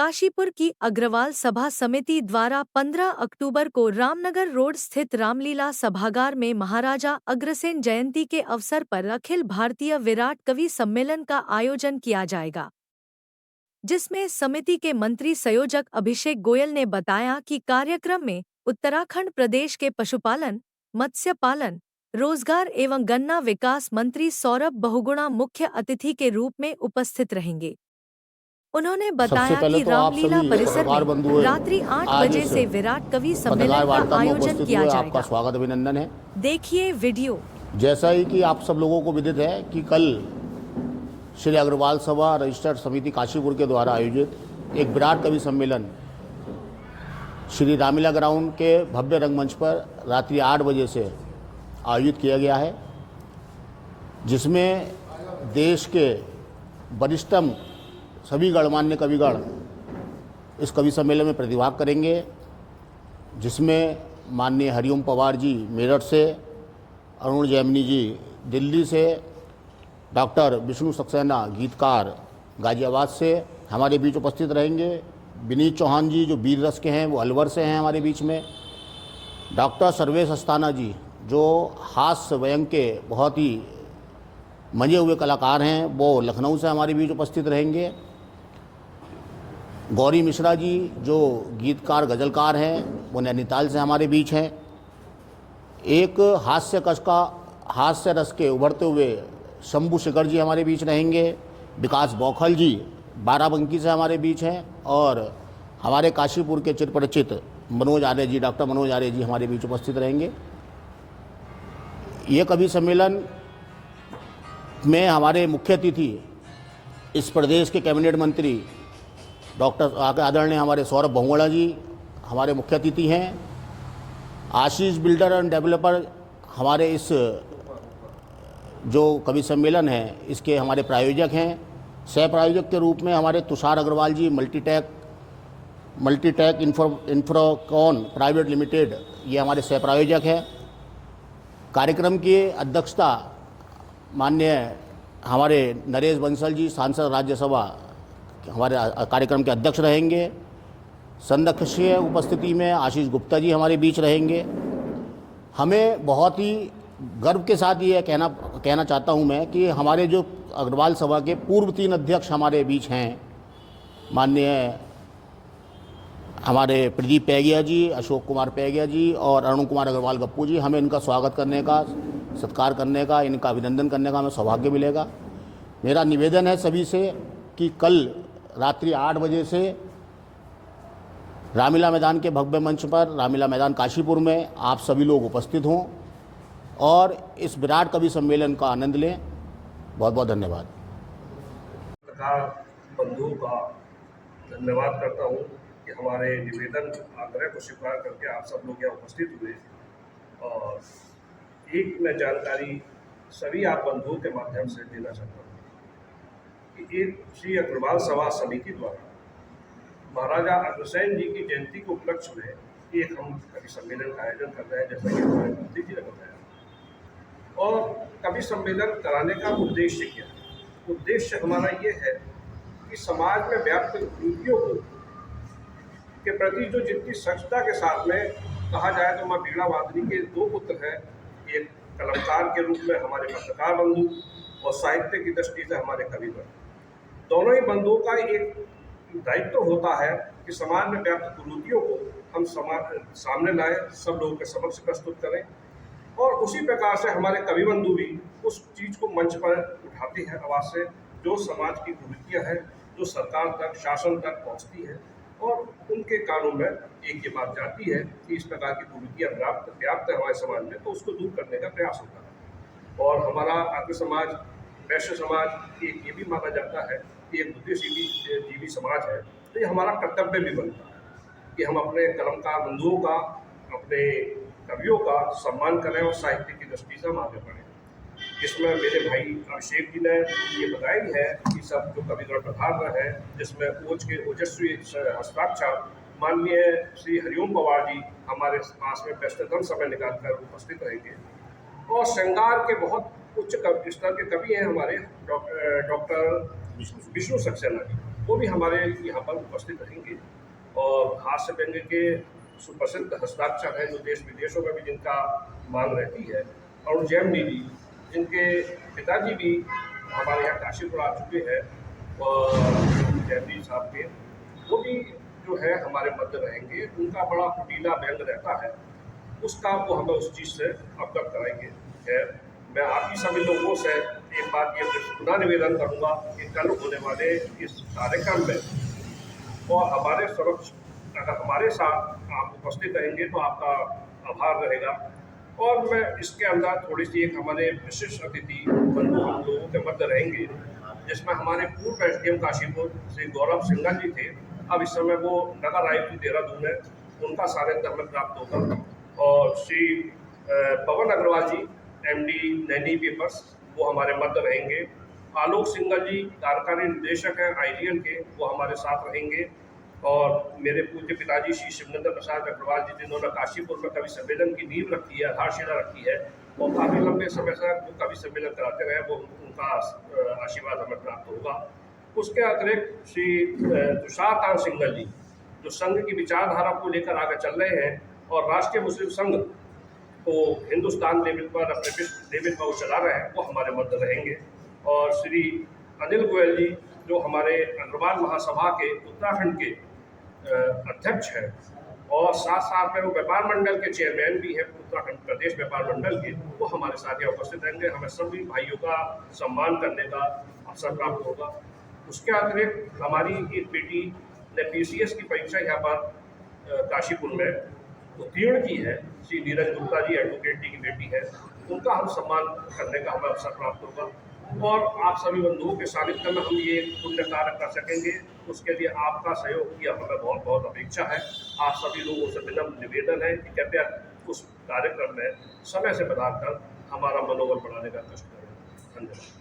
काशीपुर की अग्रवाल सभा समिति द्वारा 15 अक्टूबर को रामनगर रोड स्थित रामलीला सभागार में महाराजा अग्रसेन जयंती के अवसर पर अखिल भारतीय विराट कवि सम्मेलन का आयोजन किया जाएगा, जिसमें समिति के मंत्री संयोजक अभिषेक गोयल ने बताया कि कार्यक्रम में उत्तराखंड प्रदेश के पशुपालन, मत्स्य पालन, रोजगार एवं गन्ना विकास मंत्री सौरभ बहुगुणा मुख्य अतिथि के रूप में उपस्थित रहेंगे। उन्होंने बताया कि रामलीला परिसर में रात्रि 8 बजे से विराट कवि सम्मेलन का आयोजन किया जाएगा। आपका स्वागत अभिनंदन है। देखिए वीडियो। जैसा ही कि आप सब लोगों को विदित है कि कल श्री अग्रवाल सभा रजिस्टर्ड समिति काशीपुर के द्वारा आयोजित एक विराट कवि सम्मेलन श्री रामलीला ग्राउंड के भव्य रंगमंच पर रात्रि 8 बजे से आयोजित किया गया है, जिसमें देश के वरिष्ठतम सभी गणमान्य कविगण इस कवि सम्मेलन में प्रतिभाग करेंगे, जिसमें माननीय हरिओम पवार जी मेरठ से, अरुण जैमिनी जी दिल्ली से, डॉक्टर विष्णु सक्सेना गीतकार गाजियाबाद से हमारे बीच उपस्थित रहेंगे। विनीत चौहान जी जो वीर रस के हैं वो अलवर से हैं हमारे बीच में। डॉक्टर सर्वेश अस्थाना जी जो हास्य व्यंग के बहुत ही मंजे हुए कलाकार हैं वो लखनऊ से हमारे बीच उपस्थित रहेंगे। गौरी मिश्रा जी जो गीतकार गज़लकार हैं वो नैनीताल से हमारे बीच हैं। एक हास्य रस के उभरते हुए शंभू शिखर जी हमारे बीच रहेंगे। विकास बौखल जी बाराबंकी से हमारे बीच हैं और हमारे काशीपुर के चिरपरिचित मनोज आर्य जी, डॉक्टर मनोज आर्य जी हमारे बीच उपस्थित रहेंगे। ये कवि सम्मेलन में हमारे मुख्य अतिथि इस प्रदेश के कैबिनेट मंत्री डॉक्टर आदरणीय हमारे सौरभ बहुगुणा जी हमारे मुख्य अतिथि हैं। आशीष बिल्डर एंड डेवलपर हमारे इस जो कवि सम्मेलन है इसके हमारे प्रायोजक हैं। सह प्रायोजक के रूप में हमारे तुषार अग्रवाल जी मल्टीटेक इंफ्राकॉन प्राइवेट लिमिटेड ये हमारे सह प्रायोजक हैं। कार्यक्रम की अध्यक्षता माननीय हमारे नरेश बंसल जी सांसद राज्यसभा हमारे कार्यक्रम के अध्यक्ष रहेंगे। संरक्षीय उपस्थिति में आशीष गुप्ता जी हमारे बीच रहेंगे। हमें बहुत ही गर्व के साथ ये कहना चाहता हूँ मैं कि हमारे जो अग्रवाल सभा के पूर्व 3 अध्यक्ष हमारे बीच हैं, माननीय हमारे प्रदीप पैगिया जी, अशोक कुमार पैगिया जी और अरुण कुमार अग्रवाल गप्पू जी, हमें इनका स्वागत करने का, सत्कार करने का, इनका अभिनंदन करने का हमें सौभाग्य मिलेगा। मेरा निवेदन है सभी से कि कल रात्रि 8 बजे से रामलीला मैदान के भव्य मंच पर, रामलीला मैदान काशीपुर में आप सभी लोग उपस्थित हों और इस विराट कवि सम्मेलन का आनंद लें। बहुत बहुत धन्यवाद। बंधुओं का धन्यवाद करता हूँ कि हमारे निवेदन आग्रह को स्वीकार करके आप सब लोग यहाँ उपस्थित हुए। और एक मैं जानकारी सभी आप बंधुओं के माध्यम से देना चाहता हूँ कि एक श्री अग्रवाल सभा समिति द्वारा महाराजा अग्रसेन जी की जयंती के उपलक्ष्य में एक हम कवि सम्मेलन का आयोजन कर रहे हैं, जैसा कि हमारे मंत्री जी ने बताया। और कवि सम्मेलन कराने का उद्देश्य क्या है? उद्देश्य हमारा ये है कि समाज में व्याप्त कुरीतियों के प्रति जो जितनी सख्तता के साथ में कहा जाए तो माँ बीड़ा वादनी के 2 पुत्र हैं, एक कलमकार के रूप में हमारे पत्रकार बंधु और साहित्य की दृष्टि से हमारे कविगण। दोनों ही बंधुओं का एक दायित्व होता है कि समाज में व्याप्त कुरीतियों को हम सामने लाए, सब लोगों के समक्ष प्रस्तुत करें। और उसी प्रकार से हमारे कवि बंधु भी उस चीज़ को मंच पर उठाते हैं आवाज़ से, जो समाज की कुरीतियाँ हैं, जो सरकार तक, शासन तक पहुँचती है और उनके कानों में एक ये बात जाती है कि इस प्रकार की कुरीतियाँ व्याप्त है हमारे समाज में, तो उसको दूर करने का प्रयास होता है। और हमारा आर्य समाज, वैश्य समाज ये भी माना जाता है कि एक बुद्धिजीवी समाज है, तो ये हमारा कर्तव्य भी बनता है कि हम अपने कलमकार बंधुओं का, अपने कवियों का सम्मान करें और साहित्य की दृष्टि से हम आगे बढ़ें। इसमें मेरे भाई अभिषेक जी ने ये बताई है कि सब जो कविगण पधार रहे हैं, जिसमें ओज के ओजस्वी हस्ताक्षर माननीय श्री हरिओम पवार जी हमारे पास में व्यस्ततम समय निकालकर उपस्थित रहेंगे। और श्रृंगार के बहुत उच्च स्तर के कवि हैं हमारे डॉक्टर विष्णु सक्सेना जी, वो भी हमारे यहाँ पर उपस्थित रहेंगे। और हास्य व्यंग्य के सुप्रसिद्ध हस्ताक्षर हैं जो देश विदेशों में भी जिनका मांग रहती है, अरुण जैमिनी जी, जिनके पिताजी भी हमारे यहाँ काशीपुर आ चुके हैं, और जैमिनी साहब के, वो भी जो है हमारे मध्य रहेंगे। उनका बड़ा कुटीला व्यंग रहता है, उसका वो हमें उस चीज़ से अवगत कराएंगे। खैर, मैं आप ही सभी लोगों से एक बात ये पुनः निवेदन करूँगा कि कल होने वाले इस कार्यक्रम में और हमारे समक्ष अगर हमारे साथ आप उपस्थित रहेंगे तो आपका आभार रहेगा। और मैं इसके अंदर थोड़ी सी एक हमारे विशिष्ट अतिथि बंधु हम लोगों के मध्य रहेंगे, जिसमें हमारे पूर्व एसडीएम काशीपुर श्री गौरव सिंघल जी थे, अब इस समय वो नगर आयुक्त देहरादून है, उनका सानिध्य हमें प्राप्त होगा। और श्री पवन अग्रवाल जी, एमडी नैनी पेपर्स, वो हमारे मध्य रहेंगे। आलोक सिंघल जी कार्यकारी निदेशक हैं आईजीएल के, वो हमारे साथ रहेंगे। और मेरे पूज्य पिताजी श्री शिवनंदन प्रसाद अग्रवाल जी, जिन्होंने काशीपुर में कवि सम्मेलन की नींव रखी है, आधारशिला रखी है, और काफ़ी लंबे समय से वो कवि सम्मेलन कराते रहे, वो उनका आशीर्वाद हमें प्राप्त होगा। उसके अतिरिक्त श्री तुषार सिंघल जी, जो संघ की विचारधारा को लेकर आगे चल रहे हैं और राष्ट्रीय मुस्लिम संघ को हिंदुस्तान लेवल पर अपने विश्व लेवल पर वो चला रहे हैं, वो हमारे मध्य रहेंगे। और श्री अनिल गोयल जी, जो हमारे अग्रवाल महासभा के उत्तराखंड के अध्यक्ष हैं, और साथ साथ में वो व्यापार मंडल के चेयरमैन भी हैं, उत्तराखंड प्रदेश व्यापार मंडल के, वो हमारे साथ यहाँ उपस्थित रहेंगे। हमें सभी भाइयों का सम्मान करने का अवसर प्राप्त होगा। उसके अतिरिक्त हमारी एक बेटी ने पीसीएस की परीक्षा यहाँ पर काशीपुर में उत्तीर्ण की है, श्री नीरज गुप्ता जी, एडवोकेट जी की बेटी है, उनका हम सम्मान करने का हमें अवसर प्राप्त होगा। और आप सभी बंधुओं के सानिध्य में हम ये पुण्य कार्य कर सकेंगे, उसके लिए आपका सहयोग की हमें बहुत बहुत अपेक्षा है। आप सभी लोगों से विनम्र निवेदन है कि कृपया उस कार्यक्रम में समय से पधार कर हमारा मनोबल बढ़ाने का कष्ट करें। धन्यवाद।